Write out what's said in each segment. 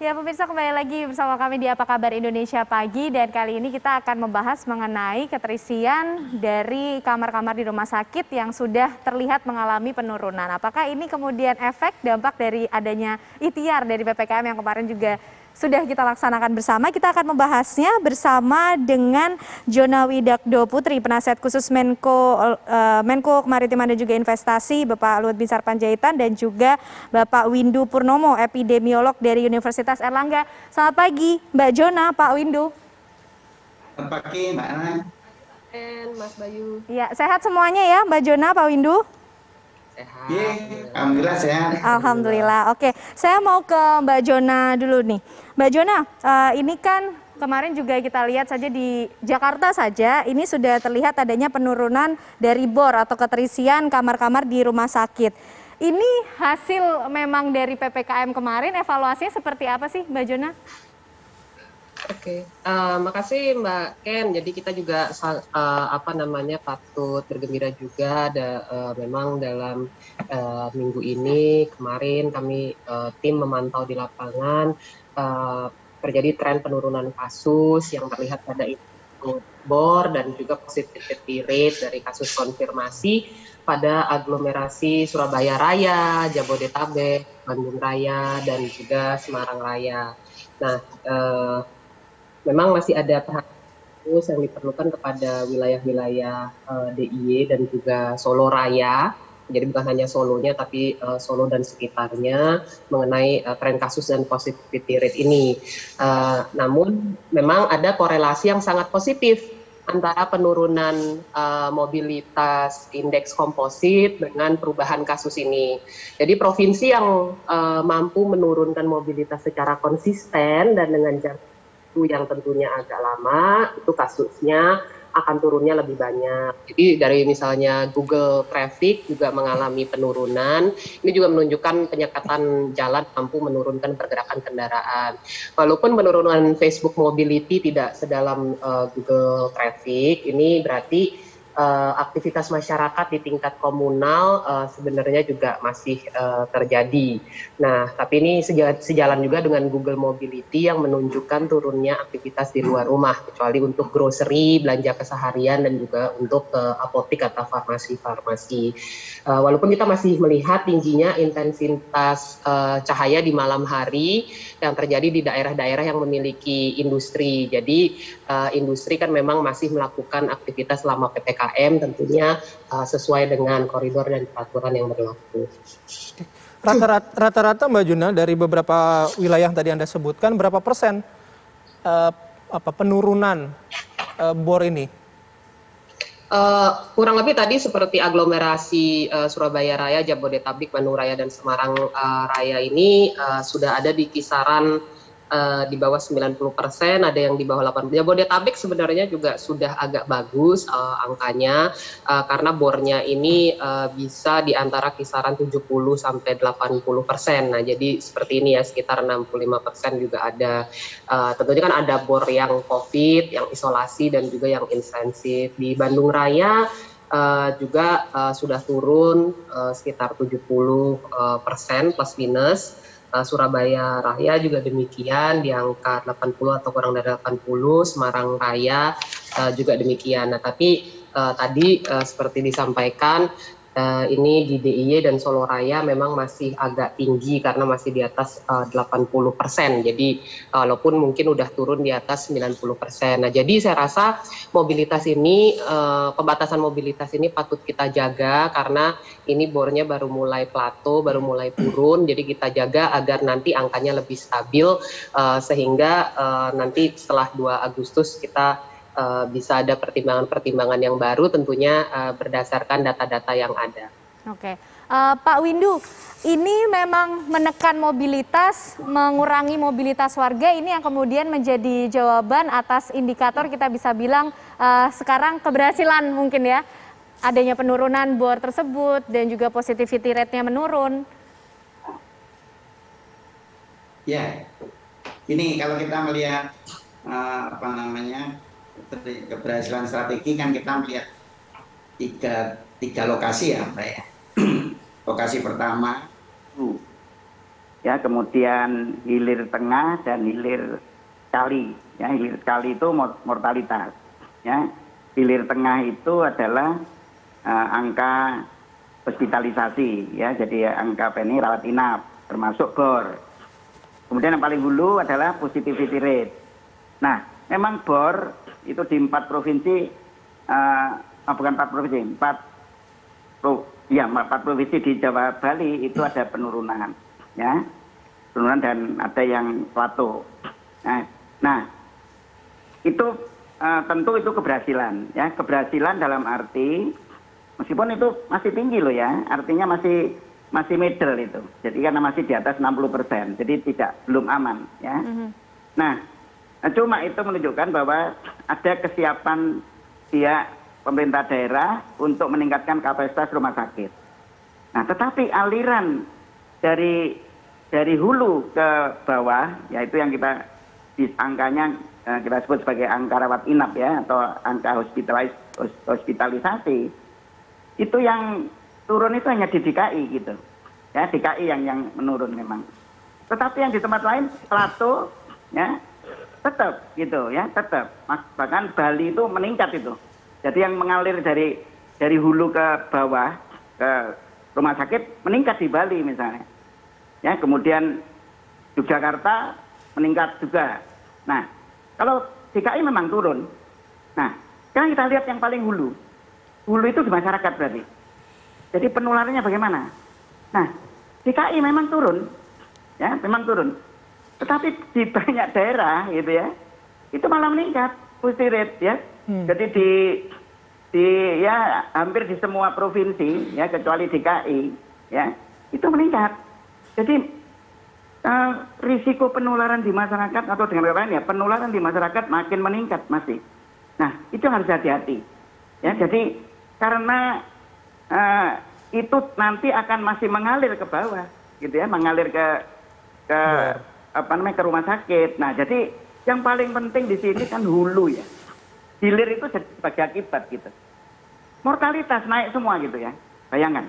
Ya, pemirsa kembali lagi bersama kami di Apa Kabar Indonesia Pagi dan kali ini kita akan membahas mengenai keterisian dari kamar-kamar di rumah sakit yang sudah terlihat mengalami penurunan. Apakah ini kemudian efek dampak dari adanya ikhtiar dari PPKM yang kemarin juga sudah kita laksanakan bersama? Kita akan membahasnya bersama dengan Jona Widakdo Putri, penasihat khusus Menko Kemaritiman dan juga Investasi, Bapak Luhut Binsar Panjaitan, dan juga Bapak Windu Purnomo, epidemiolog dari Universitas Erlangga. Selamat pagi, Mbak Jona, Pak Windu. Selamat pagi, Mbak Ana. Dan Mas Bayu. Ya, sehat semuanya ya, Mbak Jona, Pak Windu? Sehat. Alhamdulillah sehat. Alhamdulillah. Oke, saya mau ke Mbak Jona dulu nih. Mbak Jona, ini kan kemarin juga kita lihat saja di Jakarta saja, ini sudah terlihat adanya penurunan dari bor atau keterisian kamar-kamar di rumah sakit. Ini hasil memang dari PPKM kemarin, evaluasinya seperti apa sih Mbak Jona? Oke, makasih Mbak Ken. Jadi kita juga patut bergembira juga. Memang dalam minggu ini kemarin kami tim memantau di lapangan terjadi tren penurunan kasus yang terlihat pada itu bor dan juga positivity rate dari kasus konfirmasi pada aglomerasi Surabaya Raya, Jabodetabek, Bandung Raya, dan juga Semarang Raya. Nah, memang masih ada perhatian khusus yang diperlukan kepada wilayah-wilayah DIY dan juga Solo Raya. Jadi bukan hanya Solonya, tapi Solo dan sekitarnya mengenai tren kasus dan positivity rate ini. Namun memang ada korelasi yang sangat positif antara penurunan mobilitas indeks komposit dengan perubahan kasus ini. Jadi provinsi yang mampu menurunkan mobilitas secara konsisten dan dengan jangka yang tentunya agak lama, itu kasusnya akan turunnya lebih banyak. Jadi dari misalnya Google Traffic juga mengalami penurunan, ini juga menunjukkan penyekatan jalan mampu menurunkan pergerakan kendaraan. Walaupun penurunan Facebook Mobility tidak sedalam Google Traffic, ini berarti aktivitas masyarakat di tingkat komunal sebenarnya juga masih terjadi. Nah, tapi ini sejalan juga dengan Google Mobility yang menunjukkan turunnya aktivitas di luar rumah, kecuali untuk grocery, belanja keseharian, dan juga untuk apotik atau farmasi-farmasi. Walaupun kita masih melihat tingginya intensitas cahaya di malam hari yang terjadi di daerah-daerah yang memiliki industri. Jadi industri kan memang masih melakukan aktivitas selama PPKM tentunya sesuai dengan koridor dan peraturan yang berlaku. Rata-rata Mbak Juna dari beberapa wilayah yang tadi Anda sebutkan, berapa persen penurunan bor ini? Kurang lebih tadi seperti aglomerasi Surabaya Raya, Jabodetabek, Bandung Raya, dan Semarang Raya ini sudah ada di kisaran di bawah 90%, ada yang di bawah 80%. Jabodetabek sebenarnya juga sudah agak bagus angkanya karena bornya ini bisa di antara kisaran 70 sampai 80%. Nah, jadi seperti ini ya, sekitar 65% juga ada. Tentunya kan ada bor yang COVID, yang isolasi, dan juga yang intensif. Di Bandung Raya juga sudah turun sekitar 70% plus minus. Surabaya Raya juga demikian di angka 80 atau kurang dari 80, Semarang Raya juga demikian. Nah, tapi tadi seperti disampaikan ini di DIY dan Solo Raya memang masih agak tinggi karena masih di atas 80%. Jadi walaupun mungkin udah turun di atas 90%. Nah, jadi saya rasa mobilitas ini, pembatasan mobilitas ini patut kita jaga karena ini bornya baru mulai plato, baru mulai turun. Jadi kita jaga agar nanti angkanya lebih stabil sehingga nanti setelah 2 Agustus kita bisa ada pertimbangan-pertimbangan yang baru tentunya berdasarkan data-data yang ada. Oke, Pak Windu, ini memang menekan mobilitas, mengurangi mobilitas warga, ini yang kemudian menjadi jawaban atas indikator kita bisa bilang sekarang keberhasilan mungkin ya, adanya penurunan bor tersebut dan juga positivity rate-nya menurun. Ya, ini kalau kita melihat keberhasilan strategi kan kita melihat tiga lokasi ya, Mbak ya. Lokasi pertama ya, kemudian hilir tengah dan hilir sekali. Ya, hilir sekali itu mortalitas. Ya, hilir tengah itu adalah angka hospitalisasi, ya, jadi angka PMI rawat inap, termasuk BOR. Kemudian yang paling hulu adalah positivity rate. Nah, memang BOR itu di 4 provinsi, bukan 4 provinsi, 4 provinsi di Jawa Bali itu ada penurunan, ya, penurunan dan ada yang plato. Nah, itu tentu itu keberhasilan, ya, keberhasilan dalam arti meskipun itu masih tinggi loh ya, artinya masih middle itu, jadi karena masih di atas 60%, jadi belum aman, ya. Nah, cuma itu menunjukkan bahwa ada kesiapan pihak pemerintah daerah untuk meningkatkan kapasitas rumah sakit. Nah, tetapi aliran dari hulu ke bawah, yaitu yang kita angkanya kita sebut sebagai angka rawat inap, ya, atau angka hospitalisasi, itu yang turun itu hanya di DKI gitu, ya, DKI yang menurun memang. Tetapi yang di tempat lain plato, ya, tetap gitu, ya, tetap. Bahkan Bali itu meningkat itu. Jadi yang mengalir dari hulu ke bawah ke rumah sakit meningkat di Bali misalnya. Ya, kemudian Yogyakarta meningkat juga. Nah, kalau DKI memang turun. Nah, sekarang kita lihat yang paling hulu. Hulu itu di masyarakat berarti. Jadi penularannya bagaimana? Nah, DKI memang turun. Ya, memang turun. Tetapi di banyak daerah gitu ya, itu malah meningkat positivity rate, ya. Jadi di ya hampir di semua provinsi, ya, kecuali DKI, ya, itu meningkat. Jadi risiko penularan di masyarakat atau dengan kata lain ya penularan di masyarakat makin meningkat masih. Nah, itu harus hati-hati. Ya, jadi karena itu nanti akan masih mengalir ke bawah, gitu ya, mengalir ke ke rumah sakit. Nah, jadi yang paling penting di sini kan hulu, ya. Hilir itu sebagai akibat gitu. Mortalitas naik semua gitu ya. Bayangkan.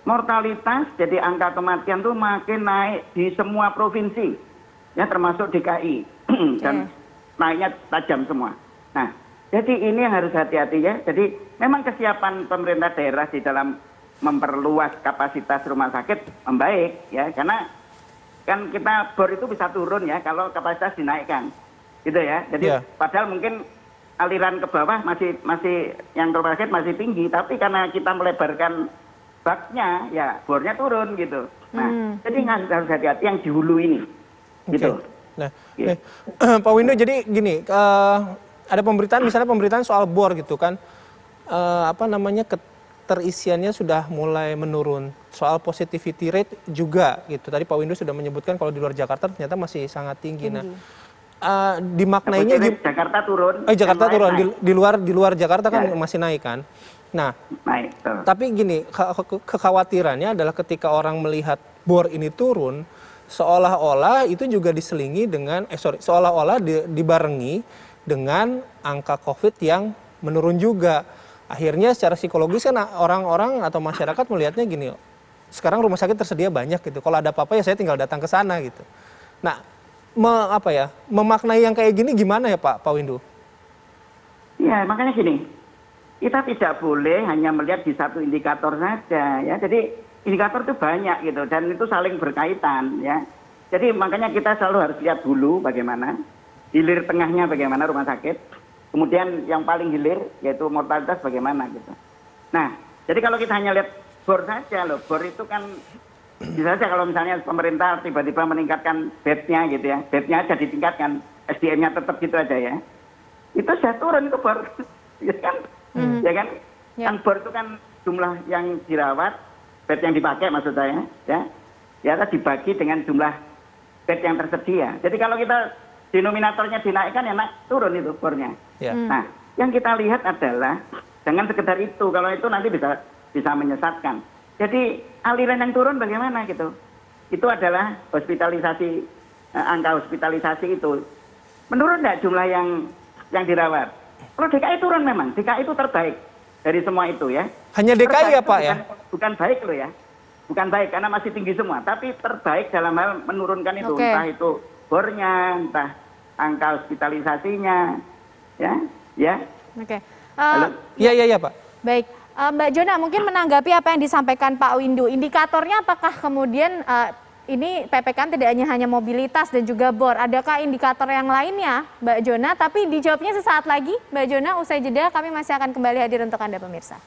Mortalitas, jadi angka kematian tuh makin naik di semua provinsi, ya, termasuk DKI, dan naiknya tajam semua. Nah, jadi ini yang harus hati-hati, ya. Jadi memang kesiapan pemerintah daerah di dalam memperluas kapasitas rumah sakit membaik, ya, karena kan kita BOR itu bisa turun, ya, kalau kapasitas dinaikkan, gitu ya. Jadi padahal mungkin aliran ke bawah masih yang rumah sakit masih tinggi, tapi karena kita melebarkan baknya, ya, BOR-nya turun gitu. Nah, jadi harus hati-hati yang di hulu ini, gitu. Nah, Pak Windu, jadi gini, ada pemberitaan, misalnya pemberitaan soal BOR gitu kan, keterisiannya sudah mulai menurun. Soal positivity rate juga gitu. Tadi Pak Windu sudah menyebutkan kalau di luar Jakarta ternyata masih sangat tinggi. Nah, dimaknainya Jakarta turun. Jakarta turun, di luar Jakarta kan masih naik kan. Nah, tapi gini, kekhawatirannya adalah ketika orang melihat BOR ini turun, seolah-olah itu juga diselingi dengan, seolah-olah dibarengi dengan angka COVID yang menurun juga. Akhirnya secara psikologis kan orang-orang atau masyarakat melihatnya gini, sekarang rumah sakit tersedia banyak gitu, kalau ada apa-apa ya saya tinggal datang ke sana gitu. Nah, memaknai yang kayak gini gimana ya Pak Windu? Ya, makanya gini. Kita tidak boleh hanya melihat di satu indikator saja, ya. Jadi indikator itu banyak gitu dan itu saling berkaitan, ya. Jadi makanya kita selalu harus lihat dulu bagaimana hilir tengahnya, bagaimana rumah sakit, kemudian yang paling hilir yaitu mortalitas bagaimana gitu. Nah, jadi kalau kita hanya lihat BOR saja loh, BOR itu kan bisa saja kalau misalnya pemerintah tiba-tiba meningkatkan bednya gitu ya, bednya aja ditingkatkan, SDM-nya tetap gitu aja ya, itu sudah turun ke BOR, ya kan? Ya kan? Yang BOR itu kan jumlah yang dirawat, bed yang dipakai maksud saya, ya, ya dibagi dengan jumlah bed yang tersedia. Jadi kalau kita denominatornya dinaikkan ya turun itu BOR-nya. Nah, yang kita lihat adalah jangan sekedar itu, kalau itu nanti bisa menyesatkan. Jadi aliran yang turun bagaimana gitu? Itu adalah hospitalisasi, angka hospitalisasi itu menurun nggak jumlah yang dirawat? Kalau DKI turun memang, DKI itu terbaik dari semua itu ya. Hanya DKI ya Pak ya? Bukan baik loh ya. bukan baik karena masih tinggi semua, tapi terbaik dalam hal menurunkan itu, Oke. entah itu bornya, entah angka hospitalisasinya, ya. Oke. Halo? Iya Pak. Baik, Mbak Jona mungkin menanggapi apa yang disampaikan Pak Windu. Indikatornya apakah kemudian ini PPKM tidak hanya mobilitas dan juga bor. Adakah indikator yang lainnya, Mbak Jona? Tapi dijawabnya sesaat lagi, Mbak Jona. Usai jeda kami masih akan kembali hadir untuk Anda pemirsa.